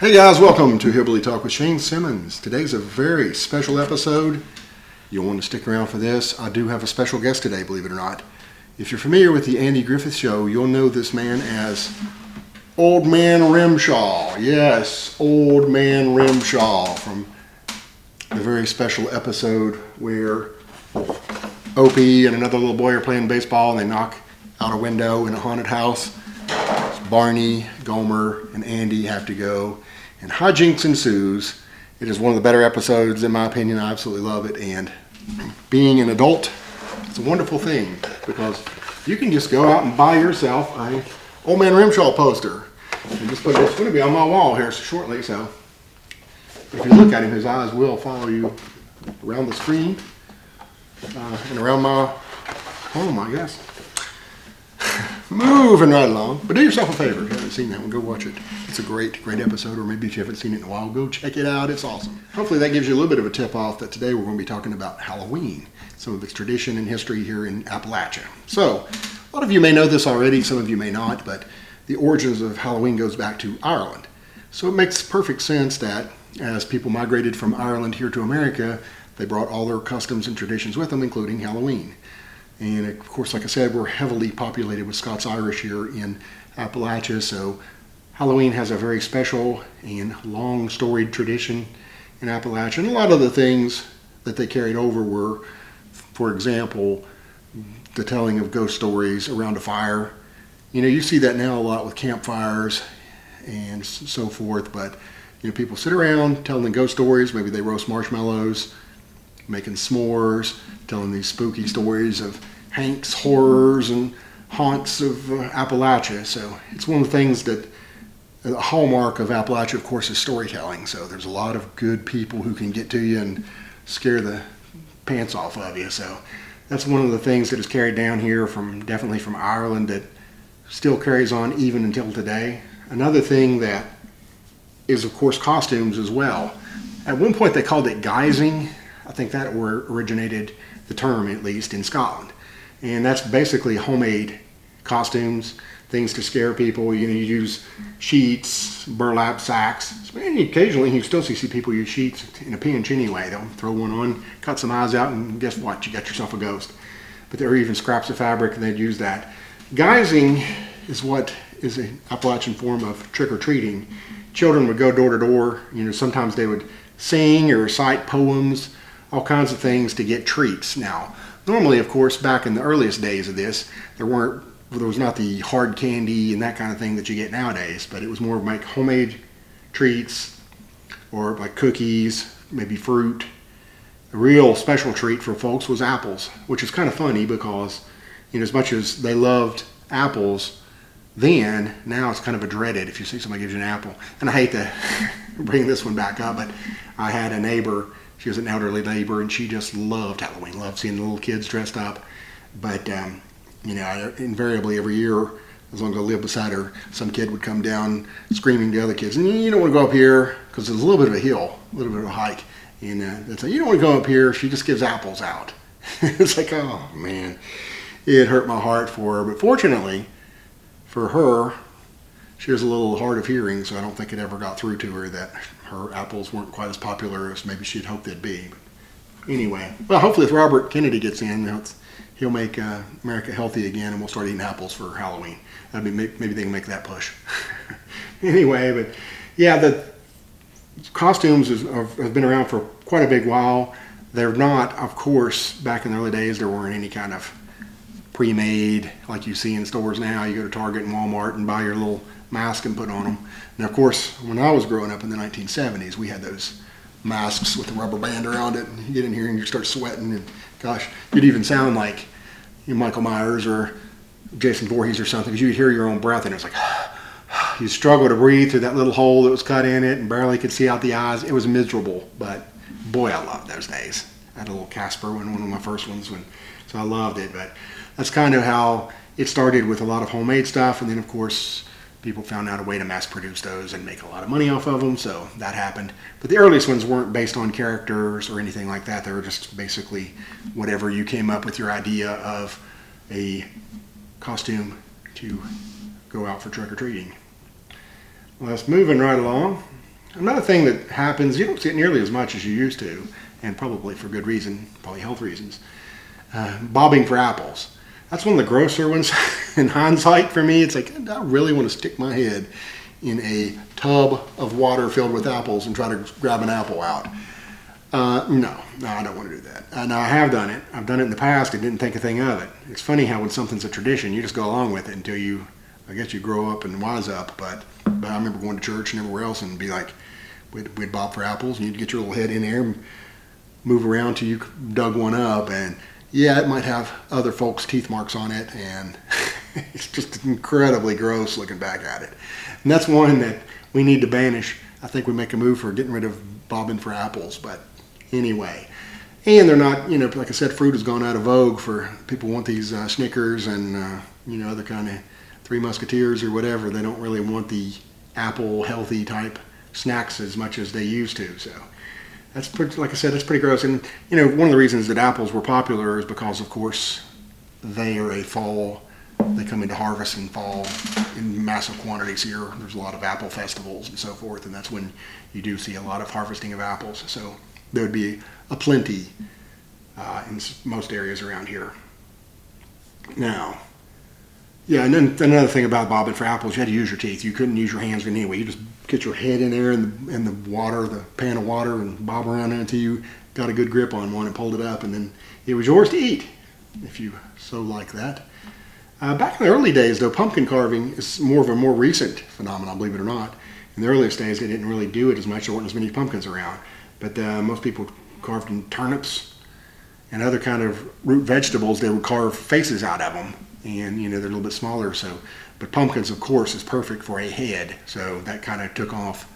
Hey guys, welcome to Hillbilly Talk with Shane Simmons. Today's a very special episode. You'll want to stick around for this. I do have a special guest today, believe it or not. If you're familiar with the Andy Griffith Show, you'll know this man as Old Man Rimshaw. Yes, Old Man Rimshaw from the very special episode where Opie and another little boy are playing baseball and they knock out a window in a haunted house. Barney, Gomer, and Andy have to go, and hijinks ensues. It is one of the better episodes, in my opinion. I absolutely love it, and being an adult, it's a wonderful thing because you can just go out and buy yourself a Old Man Rimshaw poster. And just put it's going to be on my wall here shortly, so if you look at him, his eyes will follow you around the screen and around my home, I guess. Moving right along. But do yourself a favor. If you haven't seen that one, go watch it. It's a great episode, or maybe if you haven't seen it in a while, go check it out. It's awesome. Hopefully that gives you a little bit of a tip-off that today we're going to be talking about Halloween, some of its tradition and history here in Appalachia. So, a lot of you may know this already, some of you may not, but the origins of Halloween goes back to Ireland. So it makes perfect sense that as people migrated from Ireland here to America, they brought all their customs and traditions with them, including Halloween. And of course, like I said, we're heavily populated with Scots-Irish here in Appalachia, so Halloween has a very special and long storied tradition in Appalachia. And a lot of the things that they carried over were, for example, the telling of ghost stories around a fire. You know, you see that now a lot with campfires and so forth, but you know, people sit around telling ghost stories. Maybe they roast marshmallows, making s'mores, telling these spooky stories of Hank's horrors and haunts of Appalachia. So it's one of the things that the hallmark of Appalachia, of course, is storytelling. So there's a lot of good people who can get to you and scare the pants off of you. So that's one of the things that is carried down here definitely from Ireland that still carries on even until today. Another thing that is, of course, costumes as well. At one point they called it guising. I think that originated, the term at least, in Scotland. And that's basically homemade costumes, things to scare people. You know, you use sheets, burlap sacks. And occasionally you still see people use sheets in a pinch anyway. They'll throw one on, cut some eyes out, and guess what? You got yourself a ghost. But there are even scraps of fabric, and they'd use that. Guising is what is an Appalachian form of trick-or-treating. Children would go door to door. You know, sometimes they would sing or recite poems, all kinds of things to get treats. Now, normally, of course, back in the earliest days of this, there was not the hard candy and that kind of thing that you get nowadays, but it was more like homemade treats or like cookies, maybe fruit. A real special treat for folks was apples, which is kind of funny because, you know, as much as they loved apples then, now it's kind of a dreaded if you see somebody gives you an apple. And I hate to bring this one back up, but I had a neighbor. She was an elderly neighbor, and she just loved Halloween, loved seeing the little kids dressed up. But, you know, invariably every year, as long as I lived beside her, some kid would come down screaming to other kids, and you don't want to go up here, because it's a little bit of a hill, a little bit of a hike. And they'd say, you don't want to go up here, she just gives apples out. It's like, oh, man. It hurt my heart for her. But fortunately, for her, she was a little hard of hearing, so I don't think it ever got through to her that her apples weren't quite as popular as maybe she'd hoped they'd be. But anyway, well, hopefully if Robert Kennedy gets in, he'll make America healthy again, and we'll start eating apples for Halloween. That'd be, maybe they can make that push. Anyway, but yeah, the costumes have been around for quite a big while. They're not, of course, back in the early days, there weren't any kind of pre-made like you see in stores now. You go to Target and Walmart and buy your little mask and put on them. And of course, when I was growing up in the 1970s, we had those masks with the rubber band around it, and you get in here and you start sweating, and gosh, you'd even sound like Michael Myers or Jason Voorhees or something, because you'd hear your own breath, and it was like you struggle to breathe through that little hole that was cut in it and barely could see out the eyes. It was miserable, but boy, I loved those days. I had a little Casper one of my first ones, so I loved it. But that's kind of how it started, with a lot of homemade stuff, and then of course people found out a way to mass produce those and make a lot of money off of them, so that happened. But the earliest ones weren't based on characters or anything like that. They were just basically whatever you came up with your idea of a costume to go out for trick-or-treating. Well, that's moving right along. Another thing that happens, you don't see it nearly as much as you used to, and probably for good reason, probably health reasons. Bobbing for apples. That's one of the grosser ones in hindsight for me. It's like, I really want to stick my head in a tub of water filled with apples and try to grab an apple out. No, I don't want to do that. Now, I have done it. I've done it in the past and didn't think a thing of it. It's funny how when something's a tradition, you just go along with it until you, I guess you grow up and wise up. But I remember going to church and everywhere else and be like, we'd bob for apples and you'd get your little head in there and move around till you dug one up. And yeah, it might have other folks' teeth marks on it, and it's just incredibly gross looking back at it. And that's one that we need to banish. I think we make a move for getting rid of bobbing for apples, but anyway. And they're not, like I said, fruit has gone out of vogue for people who want these Snickers and, other kind of Three Musketeers or whatever. They don't really want the apple healthy type snacks as much as they used to, so. That's pretty, like I said, that's pretty gross. And, one of the reasons that apples were popular is because, of course, they are they come into harvest in fall in massive quantities here. There's a lot of apple festivals and so forth, and that's when you do see a lot of harvesting of apples. So there would be a plenty in most areas around here. Now, yeah, and then another thing about bobbing for apples, you had to use your teeth. You couldn't use your hands anyway. You just get your head in there in the water, the pan of water, and bob around until you got a good grip on one and pulled it up, and then it was yours to eat, if you so like that. Back in the early days, though, pumpkin carving is more of a more recent phenomenon, believe it or not. In the earliest days, they didn't really do it as much. There weren't as many pumpkins around. But most people carved in turnips and other kind of root vegetables. They would carve faces out of them, and they're a little bit smaller. So, but pumpkins, of course, is perfect for a head. So that kind of took off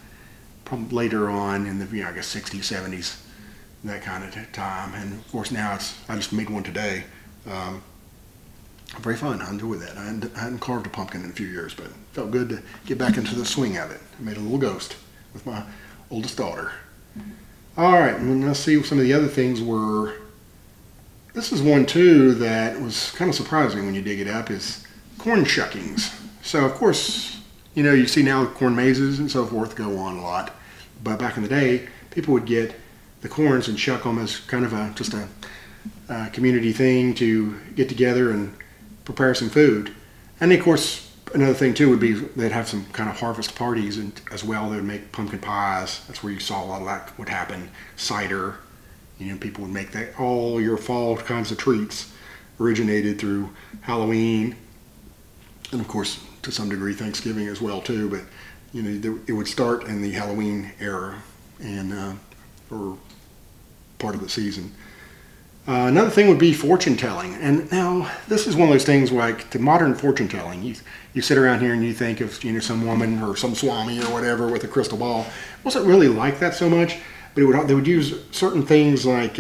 later on in the 60s, 70s, that kind of time. And of course now I just made one today. Very fun. I enjoy that. I hadn't carved a pumpkin in a few years, but it felt good to get back into the swing of it. I made a little ghost with my oldest daughter. All right, and let's see what some of the other things were. This is one too that was kind of surprising when you dig it up, is corn shuckings. So of course, you see now corn mazes and so forth go on a lot, but back in the day, people would get the corns and shuck them as kind of just a community thing to get together and prepare some food. And of course, another thing too would be they'd have some kind of harvest parties, and as well they would make pumpkin pies. That's where you saw a lot of that would happen. Cider, people would make that. All your fall kinds of treats originated through Halloween, and of course to some degree Thanksgiving as well too. But it would start in the Halloween era and for part of the season. Another thing would be fortune telling. And now this is one of those things like to modern fortune telling. You sit around here and you think of some woman or some swami or whatever with a crystal ball. It wasn't really like that so much, but they would use certain things like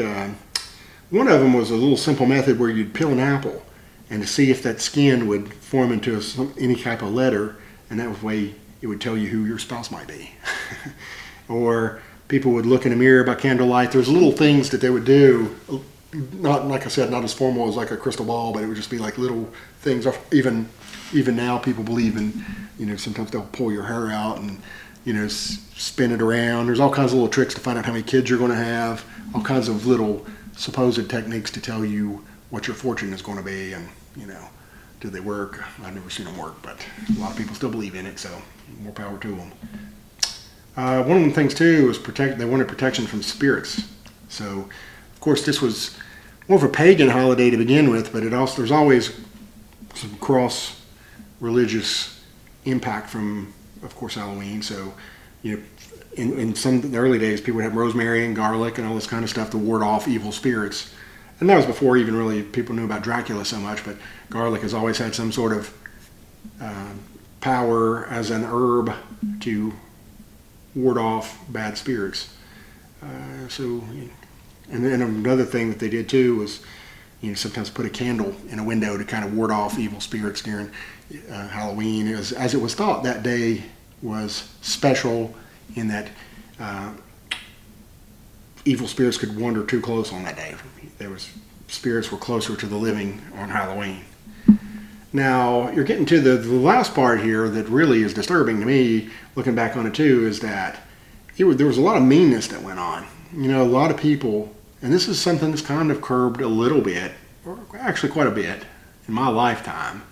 one of them was a little simple method where you'd peel an apple and to see if that skin would form into any type of letter, and that way it would tell you who your spouse might be. Or people would look in a mirror by candlelight. There's little things that they would do. Not, like I said, not as formal as like a crystal ball, but it would just be like little things. Even now, people believe in, sometimes they'll pull your hair out and, spin it around. There's all kinds of little tricks to find out how many kids you're going to have. All kinds of little supposed techniques to tell you what your fortune is going to be, and do they work? I've never seen them work, but a lot of people still believe in it, so more power to them. One of the things too was they wanted protection from spirits. So, of course, this was more of a pagan holiday to begin with, but there's always some cross-religious impact from, of course, Halloween. So, in some of the early days, people would have rosemary and garlic and all this kind of stuff to ward off evil spirits. And that was before even really people knew about Dracula so much, but garlic has always had some sort of power as an herb to ward off bad spirits. And then another thing that they did too was, sometimes put a candle in a window to kind of ward off evil spirits during Halloween. As it was thought that day was special in that evil spirits could wander too close on that day. Spirits were closer to the living on Halloween. Now, you're getting to the last part here that really is disturbing to me, looking back on it too, is that there was a lot of meanness that went on. You know, a lot of people, and this is something that's kind of curbed a little bit, or actually quite a bit, in my lifetime.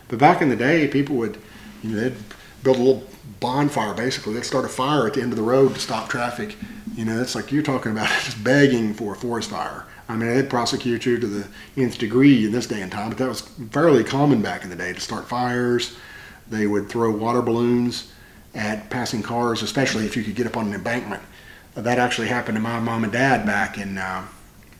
But back in the day, people would, they'd build a little bonfire, basically. They'd start a fire at the end of the road to stop traffic. You know, that's like you're talking about just begging for a forest fire. I mean, they'd prosecute you to the nth degree in this day and time, but that was fairly common back in the day to start fires. They would throw water balloons at passing cars, especially if you could get up on an embankment. That actually happened to my mom and dad back in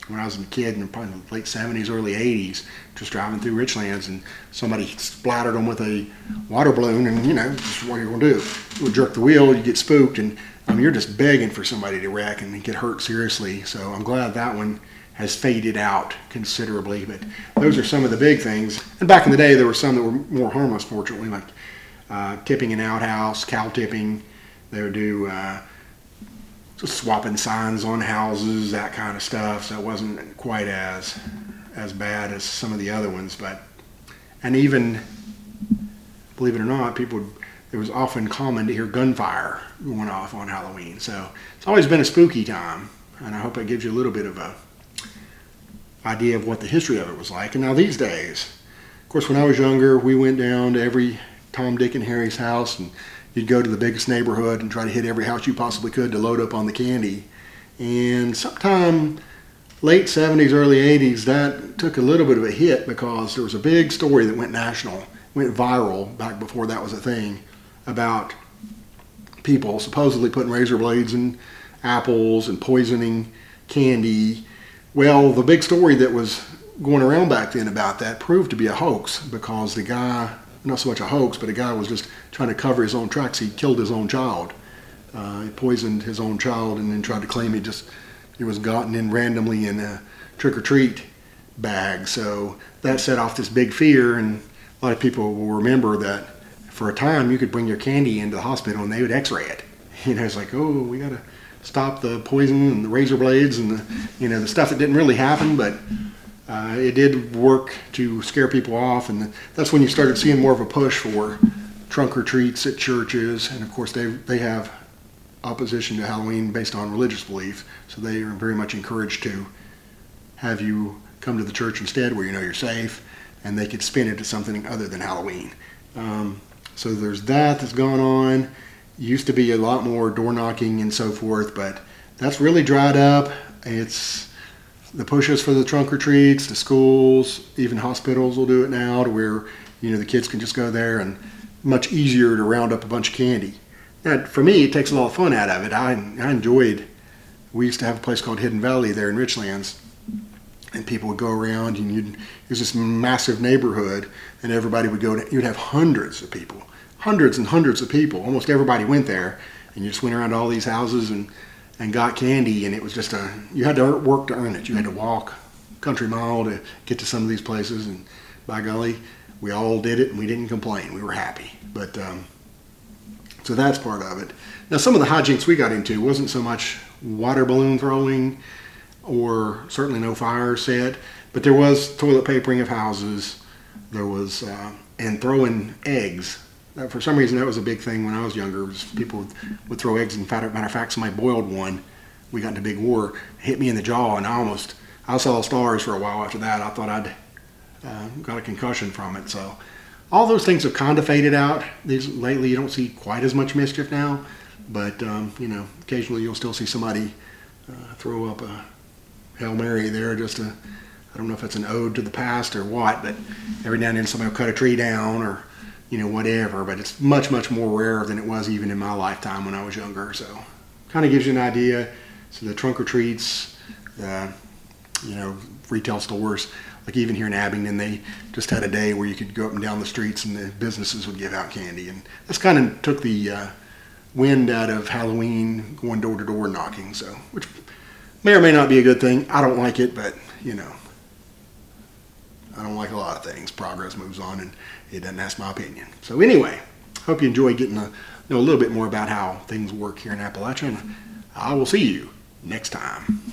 when I was a kid in probably the late 70s, early 80s, just driving through Richlands, and somebody splattered them with a water balloon, and just what are you going to do? You would jerk the wheel, you get spooked, and you're just begging for somebody to wreck and get hurt seriously. So I'm glad that one has faded out considerably, but those are some of the big things. And back in the day, there were some that were more harmless, fortunately, like tipping an outhouse, cow tipping. They would do just swapping signs on houses, that kind of stuff. So it wasn't quite as bad as some of the other ones. And even, believe it or not, it was often common to hear gunfire going off on Halloween. So it's always been a spooky time, and I hope it gives you a little bit of a idea of what the history of it was like. And now these days, of course, when I was younger, we went down to every Tom, Dick, and Harry's house, and you'd go to the biggest neighborhood and try to hit every house you possibly could to load up on the candy. And sometime late 70s, early 80s, that took a little bit of a hit because there was a big story that went national, went viral back before that was a thing, about people supposedly putting razor blades in apples and poisoning candy. Well, the big story that was going around back then about that proved to be a hoax, because the guy, not so much a hoax, but a guy was just trying to cover his own tracks. He killed his own child. He poisoned his own child and then tried to claim he was gotten in randomly in a trick-or-treat bag. So that set off this big fear, and a lot of people will remember that for a time you could bring your candy into the hospital and they would x-ray it. It's like, oh, we got to stop the poison and the razor blades and the stuff that didn't really happen, but it did work to scare people off. And that's when you started seeing more of a push for trunk or treats at churches. And of course they have opposition to Halloween based on religious belief, so they are very much encouraged to have you come to the church instead, where you're safe, and they could spin it to something other than Halloween. So there's that's gone on. Used to be a lot more door knocking and so forth, but that's really dried up. It's the pushes for the trunk or treats, the schools, even hospitals will do it now, to where the kids can just go there, and much easier to round up a bunch of candy. Now, for me, it takes a lot of fun out of it. I enjoyed. We used to have a place called Hidden Valley there in Richlands, and people would go around, and it was this massive neighborhood, and everybody would go. You'd have hundreds of people. Hundreds and hundreds of people. Almost everybody went there, and you just went around to all these houses and got candy, and it was just you had to work to earn it. You had to walk country mile to get to some of these places, and by golly, we all did it, and we didn't complain. We were happy. But so that's part of it. Now, some of the hijinks we got into wasn't so much water balloon throwing, or certainly no fire set, but there was toilet papering of houses. There was and throwing eggs. For some reason, that was a big thing when I was younger. People would throw eggs. In fact, matter of fact, somebody boiled one. We got into a big war. Hit me in the jaw, and I saw stars for a while after that. I thought I'd got a concussion from it. So all those things have kind of faded out. Lately, you don't see quite as much mischief now, but occasionally you'll still see somebody throw up a Hail Mary there just to, I don't know if it's an ode to the past or what, but every now and then somebody will cut a tree down or whatever, but it's much, much more rare than it was even in my lifetime when I was younger. So kind of gives you an idea. So the trunk or treats, the, retail stores, like even here in Abingdon, they just had a day where you could go up and down the streets and the businesses would give out candy. And that's kind of took the wind out of Halloween going door to door knocking. So, which may or may not be a good thing. I don't like it, but I don't like a lot of things. Progress moves on, and it doesn't ask my opinion. So anyway, hope you enjoy getting to know a little bit more about how things work here in Appalachia. And I will see you next time.